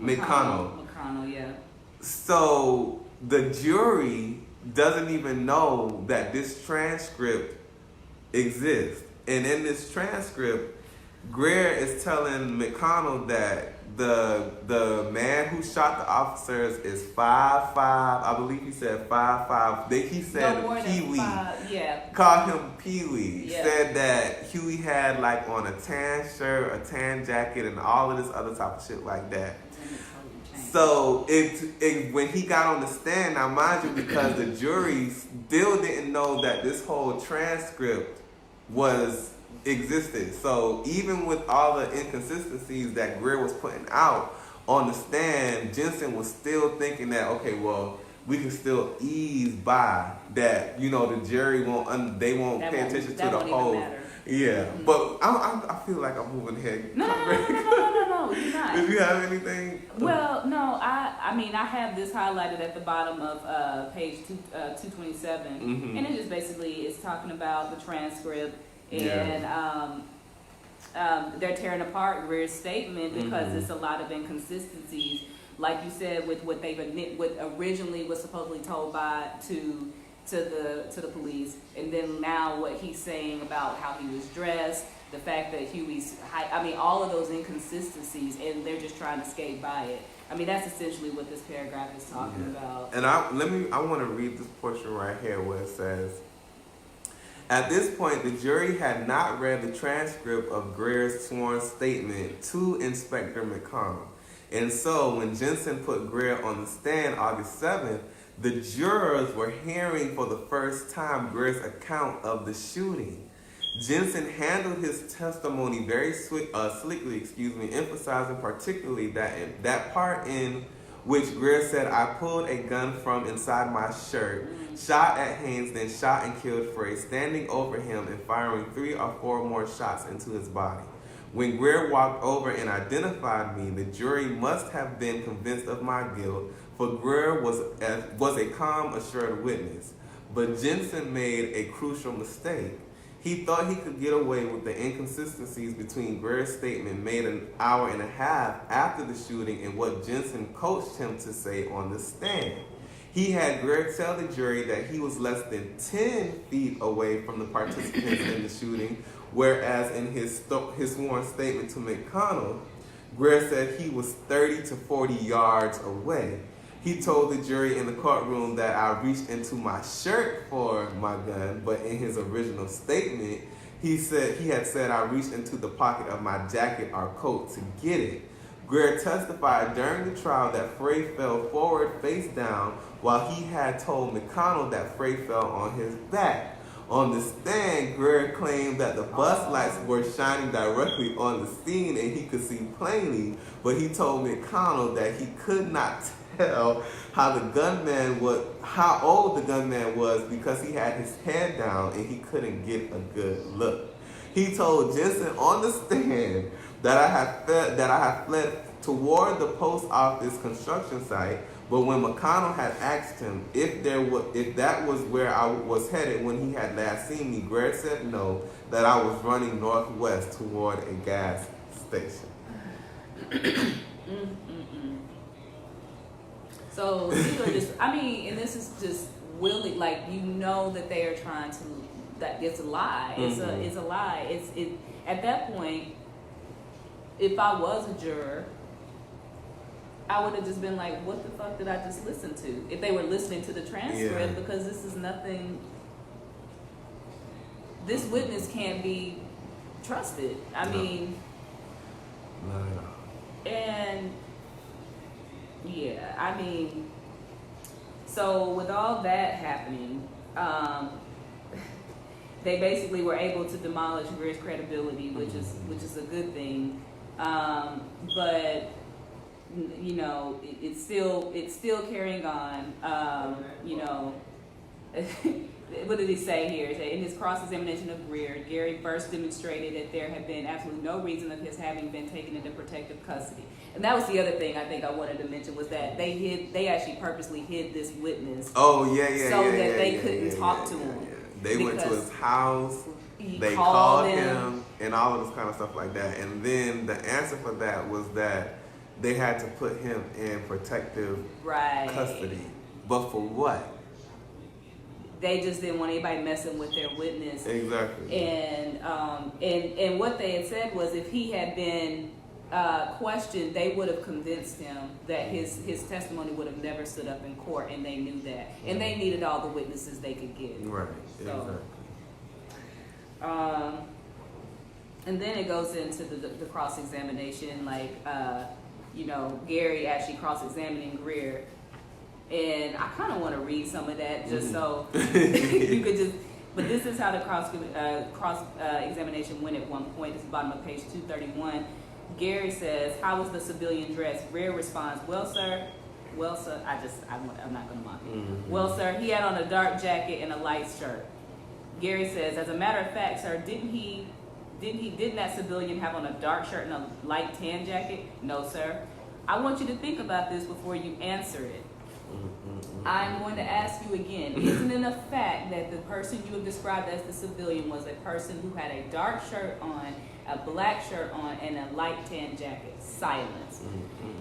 McConnell. McConnell, yeah. So the jury doesn't even know that this transcript exists. And in this transcript, Greer is telling McConnell that the man who shot the officers is 5'5". I believe he said 5'5". He said Pee-wee. Called him Pee-wee. Yeah. Said that Huey had like on a tan shirt, a tan jacket, and all of this other type of shit like that. So when he got on the stand, now mind you, because the jury still didn't know that this whole transcript existed. So even with all the inconsistencies that Greer was putting out on the stand, Jensen was still thinking that, okay, well, we can still ease by that. The jury won't pay attention to the whole. Yeah, but I feel like I'm moving ahead. No, you're not. If you have anything. Well, no, I mean, I have this highlighted at the bottom of page 227, and it just basically is talking about the transcript. And they're tearing apart Greer's statement because it's a lot of inconsistencies, like you said, with what what originally was supposedly told to the police, and then now what he's saying about how he was dressed, the fact that Huey's height. I mean, all of those inconsistencies, and they're just trying to skate by it. I mean, that's essentially what this paragraph is talking about. And I want to read this portion right here where it says, at this point, the jury had not read the transcript of Greer's sworn statement to Inspector McConnell. And so when Jensen put Greer on the stand August 7th, the jurors were hearing for the first time Greer's account of the shooting. Jensen handled his testimony very slickly, emphasizing particularly that part in which Greer said, "I pulled a gun from inside my shirt, shot at Haynes, then shot and killed Frey, standing over him and firing 3 or 4 more shots into his body. When Greer walked over and identified me, the jury must have been convinced of my guilt, for Greer was a calm, assured witness. But Jensen made a crucial mistake. He thought he could get away with the inconsistencies between Greer's statement made an hour and a half after the shooting and what Jensen coached him to say on the stand. He had Greer tell the jury that he was less than 10 feet away from the participants in the shooting, whereas in his sworn statement to McConnell, Greer said he was 30 to 40 yards away. He told the jury in the courtroom that I reached into my shirt for my gun, but in his original statement, he had said I reached into the pocket of my jacket or coat to get it. Greer testified during the trial that Frey fell forward face down while he had told McConnell that Frey fell on his back. On the stand, Greer claimed that the bus lights were shining directly on the scene and he could see plainly, but he told McConnell that he could not tell how old the gunman was because he had his head down and he couldn't get a good look. He told Jensen on the stand that I had fled toward the post office construction site, but when McConnell had asked him if that was where I was headed when he had last seen me, Greer said no, that I was running northwest toward a gas station. So these are just, and this is just willing, like, you know that they are trying to, that it's a lie. It's a lie. At that point, if I was a juror, I would have just been like, what the fuck did I just listen to? If they were listening to the transcript, because this is nothing, this witness can't be trusted. I mean, and yeah, I mean, so with all that happening, they basically were able to demolish Greer's credibility, which is a good thing. But you know, it's still carrying on. You know, what did he say here? In his cross-examination of Greer, Gary first demonstrated that there had been absolutely no reason of his having been taken into protective custody. And that was the other thing I think I wanted to mention, was that they actually purposely hid this witness. So that they couldn't talk to him. They went to his house, they called him, and all of this kind of stuff like that. And then the answer for that was that they had to put him in protective custody. But for what? They just didn't want anybody messing with their witness. Exactly. And what they had said was, if he had been questioned, they would have convinced him that his testimony would have never stood up in court, and they knew that. And they needed all the witnesses they could get. Right. So, and then it goes into the cross-examination, like, you know, Gary actually cross-examining Greer. And I kind of want to read some of that just so you could just, but this is how the cross-examination went at one point. This is the bottom of page 231. Gary says, "How was the civilian dressed?" Greer responds, "Well, sir, I'm not going to mock it. Well, sir, he had on a dark jacket and a light shirt." Gary says, "As a matter of fact, sir, didn't that civilian have on a dark shirt and a light tan jacket?" "No, sir." "I want you to think about this before you answer it. I'm going to ask you again. Isn't it a fact that the person you have described as the civilian was a person who had a dark shirt on, a black shirt on, and a light tan jacket?" Silence.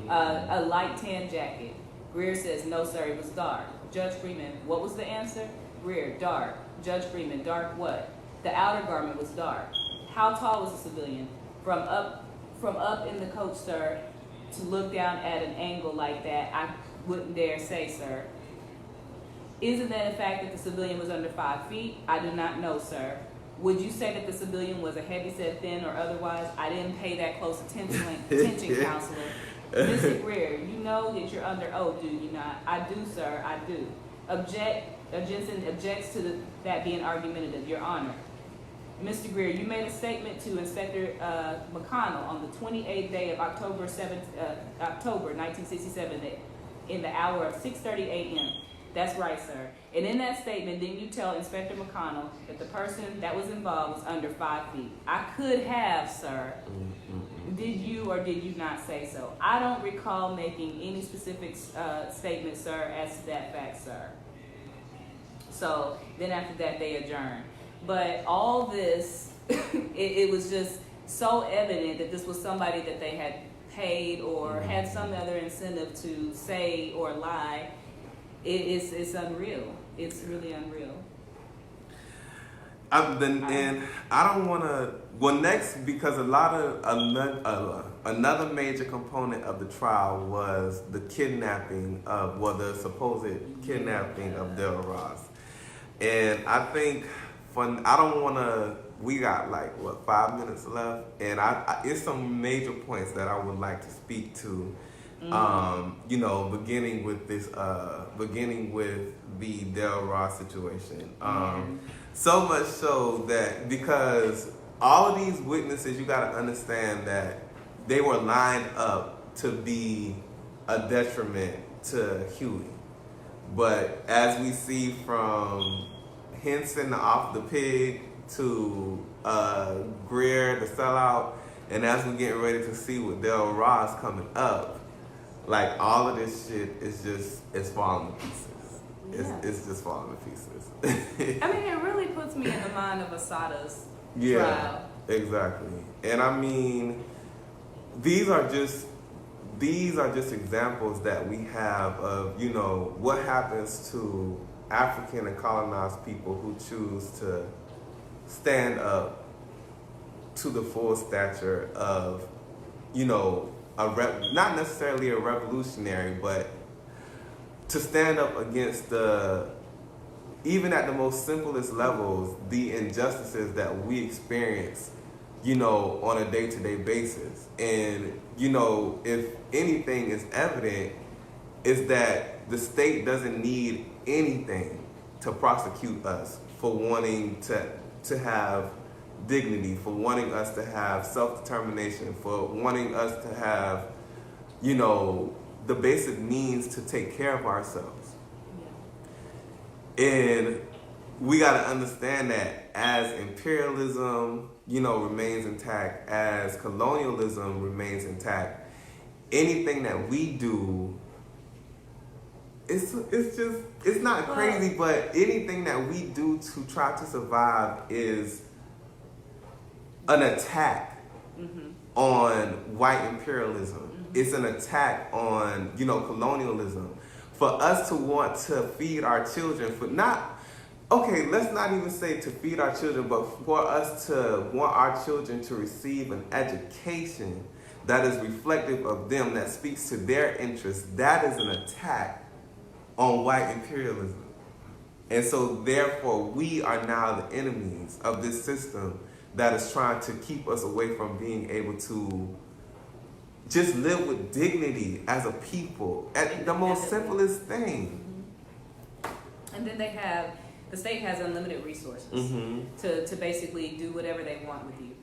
A light tan jacket. Greer says, "No, sir, it was dark." Judge Freeman, "What was the answer?" Greer, "Dark." Judge Freeman, "Dark what?" "The outer garment was dark." "How tall was the civilian?" From up in the coach, sir, to look down at an angle like that, I wouldn't dare say, sir." "Isn't that a fact that the civilian was under 5 feet?" "I do not know, sir." "Would you say that the civilian was a heavyset, thin, or otherwise?" "I didn't pay that close attention, counselor." "Mr. Greer, you know that you're under oath, do you not?" "I do, sir, I do." Jensen objects to that being argumentative, Your Honor. "Mr. Greer, you made a statement to Inspector McConnell on the 28th day of October 1967 in the hour of 6:30 a.m. "That's right, sir." "And in that statement, didn't you tell Inspector McConnell that the person that was involved was under 5 feet?" "I could have, sir." "Did you or did you not say so?" "I don't recall making any specific statement, sir, as to that fact, sir." So then after that, they adjourned. But all this, it was just so evident that this was somebody that they had paid or had some other incentive to say or lie. it's unreal. It's really unreal. And I don't want to. Well, next, because a lot of another major component of the trial was the kidnapping of, well, the supposed kidnapping of Del Ross, and I think I don't want to. We got like 5 minutes left, and it's some major points that I would like to speak to. You know, beginning with the Del Ross situation. So much so that because all of these witnesses, you got to understand that they were lined up to be a detriment to Huey. But as we see from Henson off the pig to Greer the sellout, and as we're getting ready to see with Del Ross coming up, like all of this shit it's falling to pieces. It's just falling to pieces. I mean, it really puts me in the mind of Asada's Yeah, trial. exactly. And I mean, these are just examples that we have of, you know, what happens to African and colonized people who choose to stand up to the full stature of, you know, not necessarily a revolutionary, but to stand up against even at the most simplest levels, the injustices that we experience, you know, on a day-to-day basis. And, you know, if anything is evident, is that the state doesn't need anything to prosecute us for wanting to have dignity, for wanting us to have self-determination, for wanting us to have, you know, the basic means to take care of ourselves. Yeah. And we got to understand that as imperialism, you know, remains intact, as colonialism remains intact, anything that we do, it's not crazy, but anything that we do to try to survive is an attack on white imperialism. It's an attack on, you know, colonialism. For us to want to feed our children, let's not even say to feed our children, but for us to want our children to receive an education that is reflective of them, that speaks to their interests, that is an attack on white imperialism. And so therefore we are now the enemies of this system that is trying to keep us away from being able to just live with dignity as a people, at the most simplest thing. And then the state has unlimited resources to basically do whatever they want with you.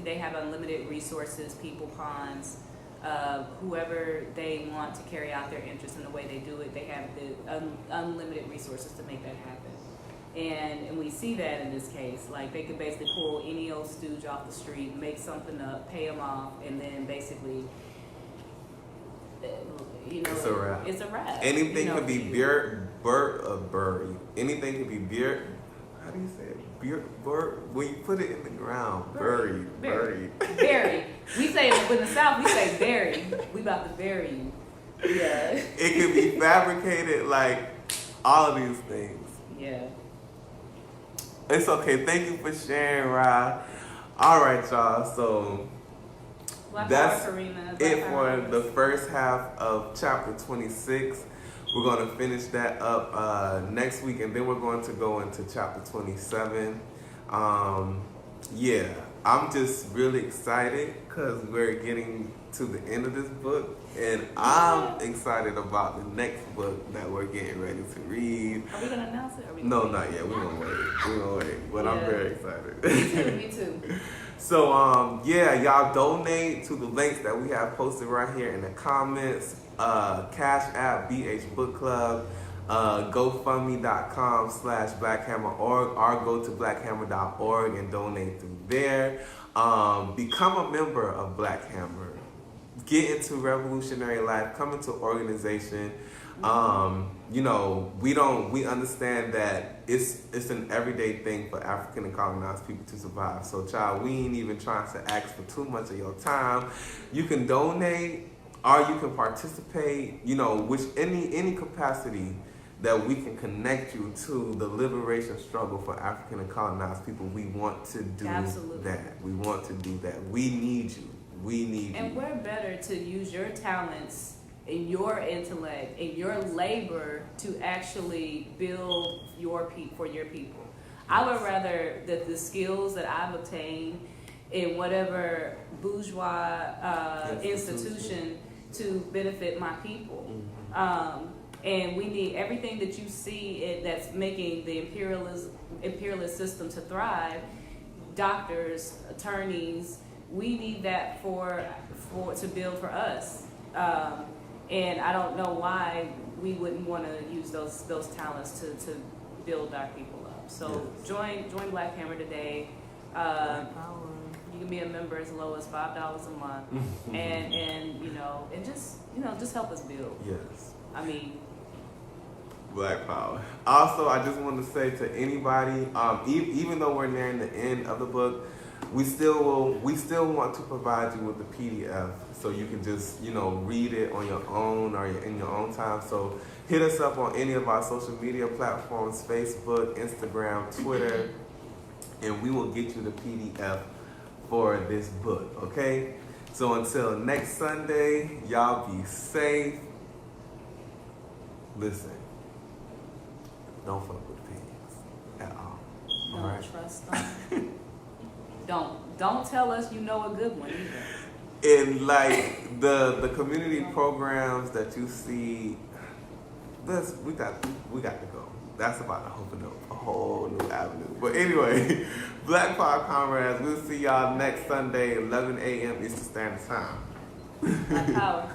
They have unlimited resources, people, ponds, whoever they want to carry out their interests in the way they do it, they have the unlimited resources to make that happen. And we see that in this case. Like, they could basically pull any old stooge off the street, make something up, pay them off, and then basically, you know, it's a wrap. Anything could be buried. Anything could be beer. How do you say it? When you put it in the ground, buried. We say, in the South, we say buried. We about to bury you. Yeah. It could be fabricated, like all of these things. Yeah. It's okay. Thank you for sharing, Ra. All right, y'all. So that's it for the first half of chapter 26. We're going to finish that up next week, and then we're going to go into chapter 27. Yeah, I'm just really excited because we're getting to the end of this book, and I'm excited about the next book that we're getting ready to read. Are we going to announce it? No, not yet. We're going to wait. But yeah. I'm very excited. Me too. So, yeah, y'all donate to the links that we have posted right here in the comments. Cash App, BH Book Club, GoFundMe.com/BlackHammer.org, or go to BlackHammer.org and donate through there. Become a member of Black Hammer. Get into revolutionary life. Come into organization. You know, we understand that it's an everyday thing for African and colonized people to survive. So, child, we ain't even trying to ask for too much of your time. You can donate or you can participate, you know, which any capacity that we can connect you to the liberation struggle for African and colonized people. We want to do Absolutely. that. We want to do that. We need you. We need And you. we're better to use your talents and your intellect and your labor to actually build for your people. I would rather that the skills that I've obtained in whatever bourgeois institution to benefit my people. And we need everything that you see that's making the imperialist system to thrive. Doctors, attorneys, we need that to build for us. And I don't know why we wouldn't want to use those talents to build our people up. So join Black Hammer today. You can be a member as low as $5 a month, and just help us build. Yes. I mean, Black power. Also, I just want to say to anybody, even though we're nearing the end of the book, we still want to provide you with the PDF so you can just, read it on your own or in your own time. So hit us up on any of our social media platforms, Facebook, Instagram, Twitter, and we will get you the PDF for this book, okay? So until next Sunday, y'all be safe. Listen, don't fuck with pigs at all. don't All right? trust them. Don't tell us you know a good one either. And like the community programs that you see, we got to go. That's about to open up a whole new avenue. But anyway, Black Power Comrades, we'll see y'all next Sunday, 11 a.m. Eastern Standard Time. Black power.